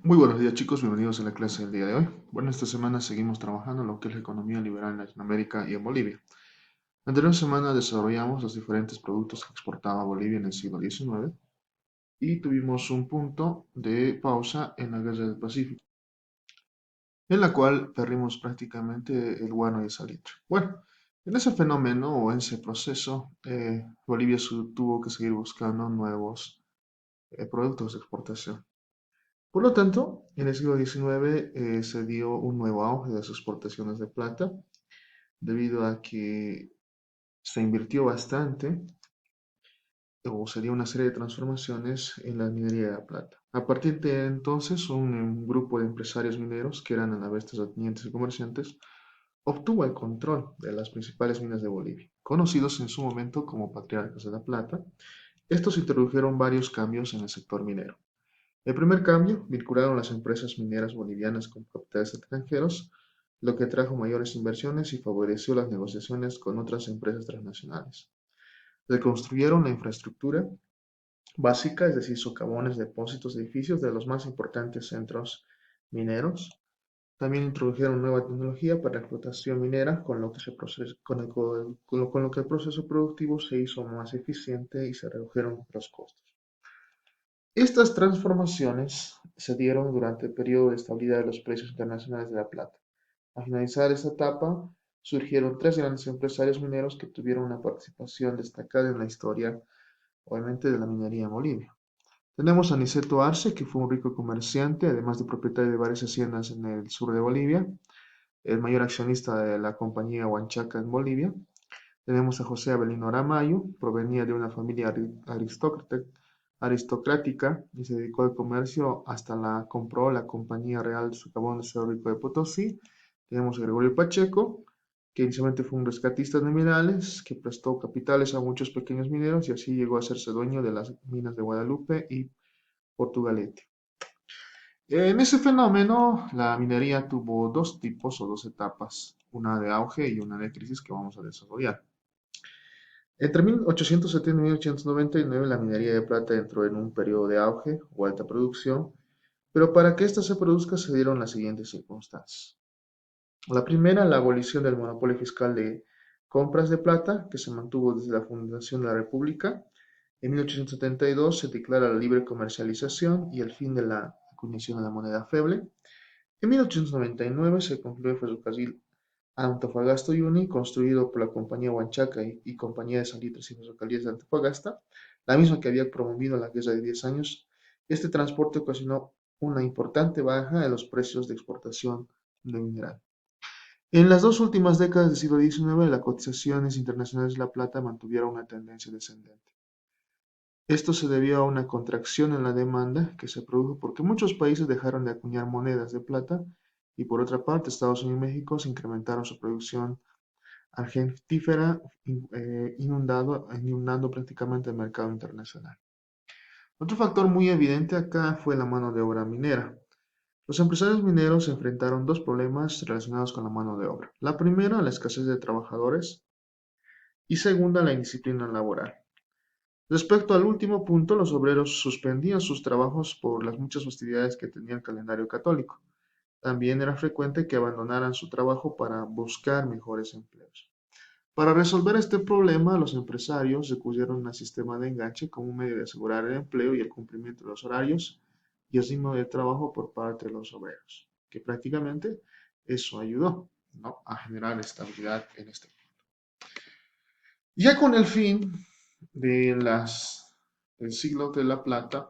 Muy buenos días chicos, bienvenidos a la clase del día de hoy. Bueno, esta semana seguimos trabajando en lo que es la economía liberal en Latinoamérica y en Bolivia. La anterior semana desarrollamos los diferentes productos que exportaba Bolivia en el siglo XIX y tuvimos un punto de pausa en la Guerra del Pacífico, en la cual perdimos prácticamente el guano y el salitre. Bueno, en ese fenómeno o en ese proceso, Bolivia tuvo que seguir buscando nuevos productos de exportación. Por lo tanto, en el siglo XIX se dio un nuevo auge de las exportaciones de plata, debido a que se invirtió bastante, o se dio una serie de transformaciones en la minería de la plata. A partir de entonces, un grupo de empresarios mineros, que eran a la vez terratenientes y comerciantes, obtuvo el control de las principales minas de Bolivia, conocidos en su momento como patriarcas de la plata. Estos introdujeron varios cambios en el sector minero. El primer cambio, vincularon las empresas mineras bolivianas con capitales extranjeros, lo que trajo mayores inversiones y favoreció las negociaciones con otras empresas transnacionales. Reconstruyeron la infraestructura básica, es decir, socavones, depósitos, edificios de los más importantes centros mineros. También introdujeron nueva tecnología para la explotación minera, con lo que el proceso productivo se hizo más eficiente y se redujeron los costos. Estas transformaciones se dieron durante el periodo de estabilidad de los precios internacionales de la plata. Al finalizar esta etapa, surgieron tres grandes empresarios mineros que tuvieron una participación destacada en la historia, obviamente, de la minería en Bolivia. Tenemos a Niceto Arce, que fue un rico comerciante, además de propietario de varias haciendas en el sur de Bolivia, el mayor accionista de la compañía Huanchaca en Bolivia. Tenemos a José Avelino Aramayo, provenía de una familia aristocrática y se dedicó al comercio hasta la compró la Compañía Real de Socavón de Cerro Rico de Potosí. Tenemos a Gregorio Pacheco, que inicialmente fue un rescatista de minerales, que prestó capitales a muchos pequeños mineros y así llegó a hacerse dueño de las minas de Guadalupe y Portugalete. En ese fenómeno, la minería tuvo dos tipos o dos etapas, una de auge y una de crisis que vamos a desarrollar. Entre 1870 y 1899 la minería de plata entró en un periodo de auge o alta producción, pero para que ésta se produzca se dieron las siguientes circunstancias. La primera, la abolición del monopolio fiscal de compras de plata, que se mantuvo desde la fundación de la República. En 1872 se declara la libre comercialización y el fin de la acuñación de la moneda feble. En 1899 se concluyó el ferrocarril Antofagasta Uyuni, construido por la Compañía Huanchaca y Compañía de Salitres y Ferrocarriles de Antofagasta, la misma que había promovido la Guerra de 10 años. Este transporte ocasionó una importante baja en los precios de exportación de mineral. En las dos últimas décadas del siglo XIX, las cotizaciones internacionales de la plata mantuvieron una tendencia descendente. Esto se debió a una contracción en la demanda que se produjo porque muchos países dejaron de acuñar monedas de plata y por otra parte Estados Unidos y México se incrementaron su producción argentífera, inundando prácticamente el mercado internacional. Otro factor muy evidente acá fue la mano de obra minera. Los empresarios mineros enfrentaron dos problemas relacionados con la mano de obra. La primera, la escasez de trabajadores, y segunda, la indisciplina laboral. Respecto al último punto, los obreros suspendían sus trabajos por las muchas festividades que tenía el calendario católico. También era frecuente que abandonaran su trabajo para buscar mejores empleos. Para resolver este problema, los empresarios recurrieron al sistema de enganche como un medio de asegurar el empleo y el cumplimiento de los horarios y el ritmo de trabajo por parte de los obreros, que prácticamente eso ayudó, ¿no?, a generar estabilidad en este. Ya con el fin de del siglo de la plata,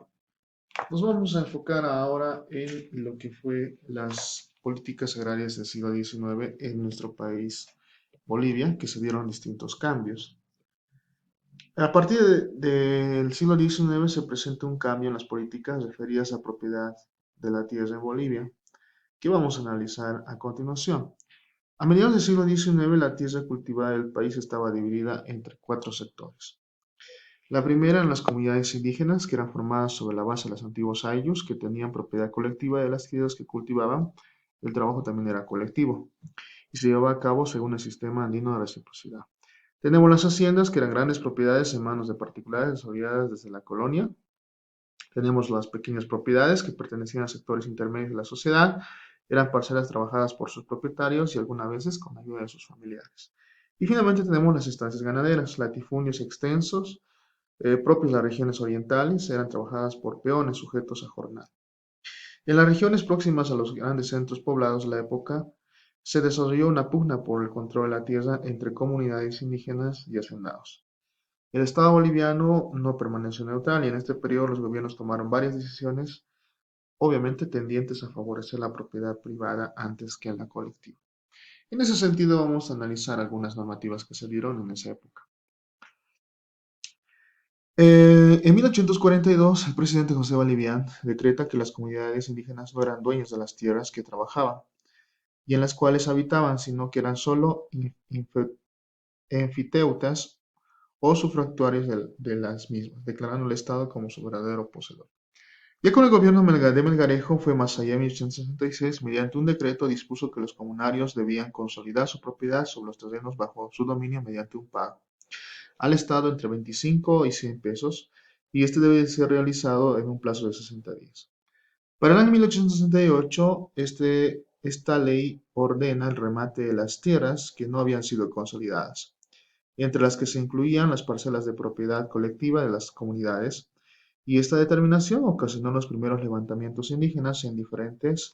nos vamos a enfocar ahora en lo que fue las políticas agrarias del siglo XIX en nuestro país, Bolivia, que se dieron distintos cambios. A partir del siglo XIX se presenta un cambio en las políticas referidas a propiedad de la tierra en Bolivia, que vamos a analizar a continuación. A mediados del siglo XIX, la tierra cultivada del país estaba dividida entre cuatro sectores. La primera eran las comunidades indígenas, que eran formadas sobre la base de los antiguos ayllus, que tenían propiedad colectiva de las tierras que cultivaban. El trabajo también era colectivo y se llevaba a cabo según el sistema andino de reciprocidad. Tenemos las haciendas, que eran grandes propiedades en manos de particulares desarrolladas desde la colonia. Tenemos las pequeñas propiedades que pertenecían a sectores intermedios de la sociedad, eran parcelas trabajadas por sus propietarios y algunas veces con ayuda de sus familiares. Y finalmente tenemos las estancias ganaderas, latifundios extensos, propios de las regiones orientales, eran trabajadas por peones sujetos a jornada. En las regiones próximas a los grandes centros poblados de la época, se desarrolló una pugna por el control de la tierra entre comunidades indígenas y hacendados. El Estado boliviano no permaneció neutral y en este periodo los gobiernos tomaron varias decisiones, obviamente tendientes a favorecer la propiedad privada antes que la colectiva. En ese sentido, vamos a analizar algunas normativas que se dieron en esa época. En 1842, el presidente José Bolivián decreta que las comunidades indígenas no eran dueños de las tierras que trabajaban y en las cuales habitaban, sino que eran solo enfiteutas o sufractuarios de las mismas, declarando al Estado como su verdadero poseedor. Ya con el gobierno de Melgarejo fue más allá en 1866, mediante un decreto dispuso que los comunarios debían consolidar su propiedad sobre los terrenos bajo su dominio mediante un pago al Estado entre 25 y 100 pesos, y este debe ser realizado en un plazo de 60 días. Para el año 1868, esta ley ordena el remate de las tierras que no habían sido consolidadas, entre las que se incluían las parcelas de propiedad colectiva de las comunidades, y esta determinación ocasionó los primeros levantamientos indígenas en diferentes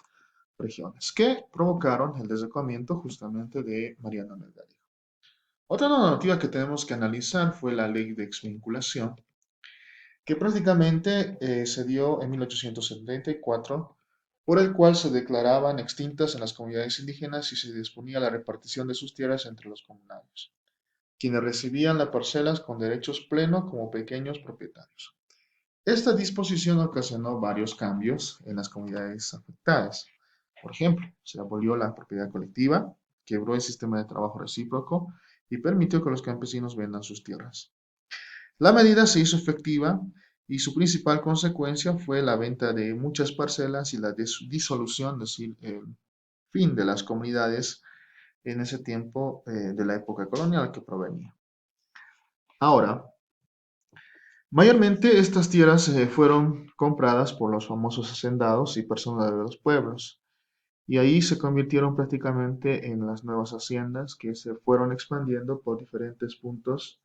regiones, que provocaron el desdoblamiento justamente de Mariano Melgarejo. Otra normativa que tenemos que analizar fue la ley de exvinculación, que prácticamente se dio en 1874, por el cual se declaraban extintas en las comunidades indígenas y se disponía la repartición de sus tierras entre los comunarios, quienes recibían las parcelas con derechos plenos como pequeños propietarios. Esta disposición ocasionó varios cambios en las comunidades afectadas. Por ejemplo, se abolió la propiedad colectiva, quebró el sistema de trabajo recíproco y permitió que los campesinos vendan sus tierras. La medida se hizo efectiva y su principal consecuencia fue la venta de muchas parcelas y la disolución, es decir, el fin de las comunidades en ese tiempo de la época colonial que provenía. Ahora, mayormente estas tierras fueron compradas por los famosos hacendados y personas de los pueblos, y ahí se convirtieron prácticamente en las nuevas haciendas que se fueron expandiendo por diferentes puntos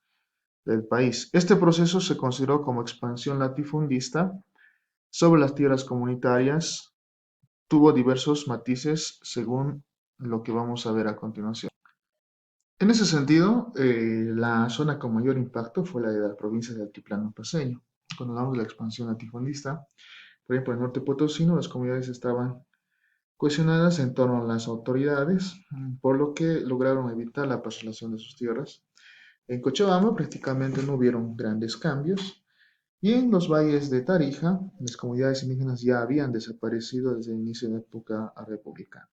del país. Este proceso se consideró como expansión latifundista sobre las tierras comunitarias, tuvo diversos matices según lo que vamos a ver a continuación. En ese sentido, la zona con mayor impacto fue la de la provincia del Altiplano Paceño. Cuando hablamos de la expansión latifundista, por ejemplo, en el norte potosino, las comunidades estaban cohesionadas en torno a las autoridades, por lo que lograron evitar la parcelación de sus tierras. En Cochabamba prácticamente no hubieron grandes cambios, y en los valles de Tarija, las comunidades indígenas ya habían desaparecido desde el inicio de la época republicana.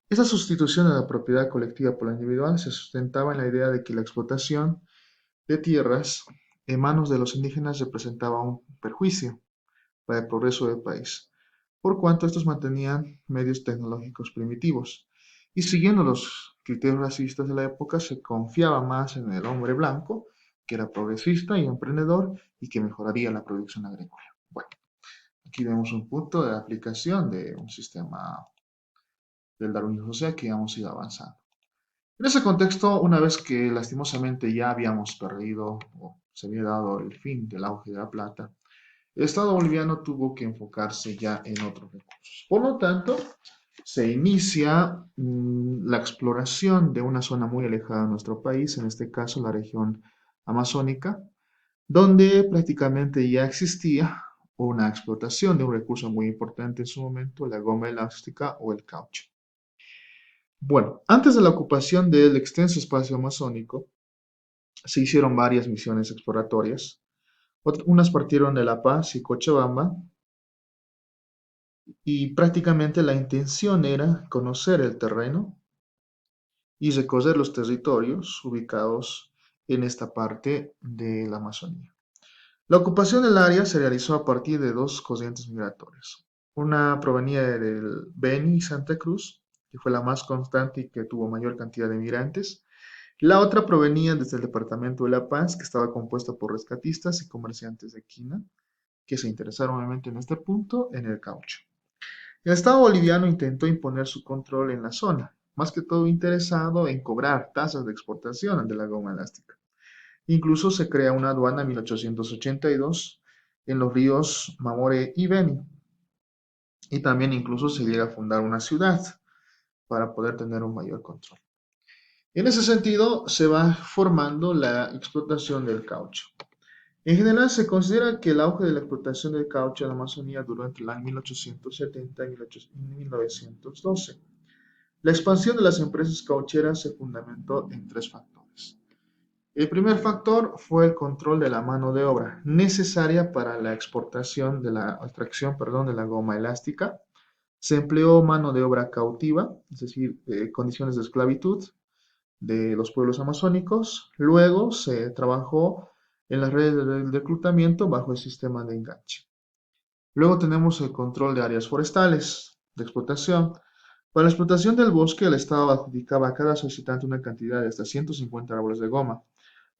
Esta sustitución de la propiedad colectiva por la individual se sustentaba en la idea de que la explotación de tierras en manos de los indígenas representaba un perjuicio para el progreso del país, por cuanto estos mantenían medios tecnológicos primitivos. Y siguiendo los criterios racistas de la época, se confiaba más en el hombre blanco, que era progresista y emprendedor y que mejoraría la producción agrícola. Bueno, aquí vemos un punto de aplicación de un sistema del darwinismo social que hemos ido avanzando. En ese contexto, una vez que lastimosamente ya habíamos perdido o se había dado el fin del auge de la plata, el Estado boliviano tuvo que enfocarse ya en otros recursos. Por lo tanto, se inicia la exploración de una zona muy alejada de nuestro país, en este caso la región amazónica, donde prácticamente ya existía una explotación de un recurso muy importante en su momento, la goma elástica o el caucho. Bueno, antes de la ocupación del extenso espacio amazónico, se hicieron varias misiones exploratorias. Unas partieron de La Paz y Cochabamba y prácticamente la intención era conocer el terreno y recorrer los territorios ubicados en esta parte de la Amazonía. La ocupación del área se realizó a partir de dos corrientes migratorias. Una provenía del Beni y Santa Cruz, que fue la más constante y que tuvo mayor cantidad de migrantes. La otra provenía desde el departamento de La Paz, que estaba compuesto por rescatistas y comerciantes de quina, que se interesaron obviamente en este punto, en el caucho. El Estado boliviano intentó imponer su control en la zona, más que todo interesado en cobrar tasas de exportación de la goma elástica. Incluso se crea una aduana en 1882 en los ríos Mamoré y Beni, y también incluso se llega a fundar una ciudad para poder tener un mayor control. En ese sentido, se va formando la explotación del caucho. En general, se considera que el auge de la explotación del caucho en la Amazonía duró entre el año 1870 y 1912. La expansión de las empresas caucheras se fundamentó en tres factores. El primer factor fue el control de la mano de obra necesaria para la exportación de la extracción, perdón, de la goma elástica. Se empleó mano de obra cautiva, es decir, condiciones de esclavitud de los pueblos amazónicos. Luego se trabajó en las redes de reclutamiento bajo el sistema de enganche. Luego tenemos el control de áreas forestales de explotación. Para la explotación del bosque, el Estado adjudicaba a cada solicitante una cantidad de hasta 150 árboles de goma,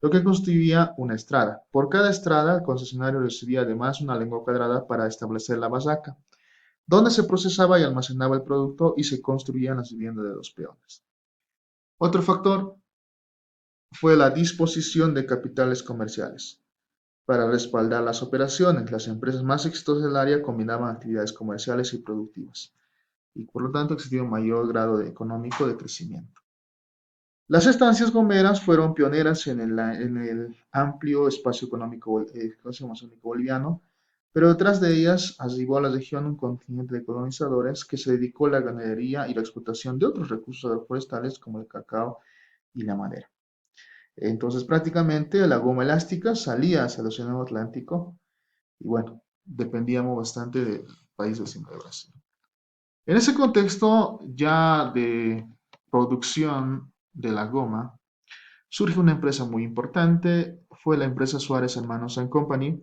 lo que constituía una estrada. Por cada estrada, el concesionario recibía además una lengua cuadrada para establecer la basaca, donde se procesaba y almacenaba el producto y se construían las viviendas de los peones. Otro factor fue la disposición de capitales comerciales. Para respaldar las operaciones, las empresas más exitosas del área combinaban actividades comerciales y productivas, y por lo tanto existía un mayor grado económico de crecimiento. Las estancias gomeras fueron pioneras en el amplio espacio económico amazónico boliviano, pero detrás de ellas arribó a la región un contingente de colonizadores que se dedicó a la ganadería y la explotación de otros recursos agroforestales como el cacao y la madera. Entonces prácticamente la goma elástica salía hacia el Océano Atlántico y bueno, dependíamos bastante del país vecino de Brasil. En ese contexto ya de producción de la goma, surge una empresa muy importante, fue la empresa Suárez Hermanos and Company,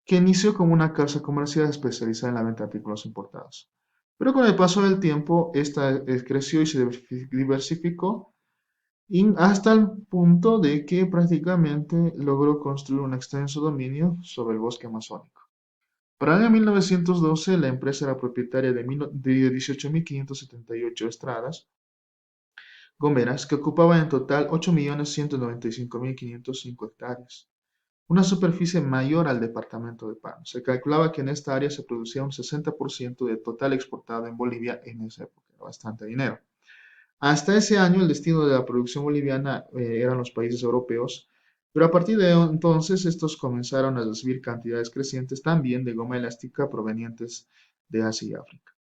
que inició como una casa comercial especializada en la venta de artículos importados. Pero con el paso del tiempo, esta creció y se diversificó hasta el punto de que prácticamente logró construir un extenso dominio sobre el bosque amazónico. Para el año 1912, la empresa era propietaria de 18.578 estradas gomeras que ocupaban en total 8.195.505 hectáreas, una superficie mayor al departamento de Pano. Se calculaba que en esta área se producía un 60% del total exportado en Bolivia en esa época, era bastante dinero. Hasta ese año el destino de la producción boliviana eran los países europeos, pero a partir de entonces estos comenzaron a recibir cantidades crecientes también de goma elástica provenientes de Asia y África.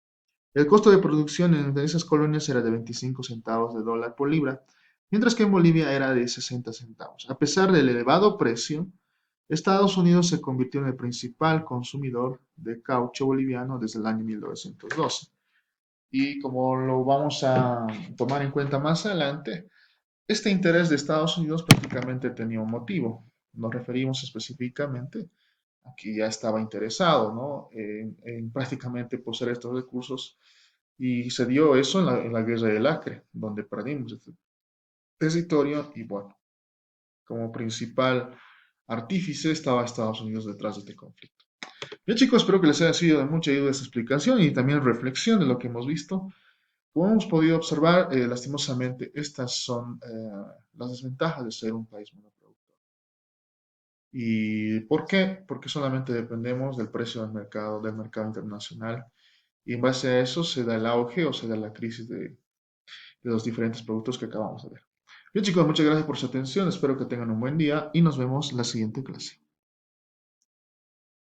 El costo de producción en esas colonias era de 25 centavos de dólar por libra, mientras que en Bolivia era de 60 centavos. A pesar del elevado precio, Estados Unidos se convirtió en el principal consumidor de caucho boliviano desde el año 1912. Y como lo vamos a tomar en cuenta más adelante, este interés de Estados Unidos prácticamente tenía un motivo. Nos referimos específicamente a que ya estaba interesado, ¿no? en prácticamente poseer estos recursos y se dio eso en la guerra del Acre, donde perdimos este territorio y bueno, como principal artífice estaba Estados Unidos detrás de este conflicto. Bien chicos, espero que les haya sido de mucha ayuda esta explicación y también reflexión de lo que hemos visto. Como hemos podido observar, lastimosamente, estas son las desventajas de ser un país monoproductor. ¿Y por qué? Porque solamente dependemos del precio del mercado internacional, y en base a eso se da el auge o se da la crisis de los diferentes productos que acabamos de ver. Bien chicos, muchas gracias por su atención, espero que tengan un buen día y nos vemos la siguiente clase.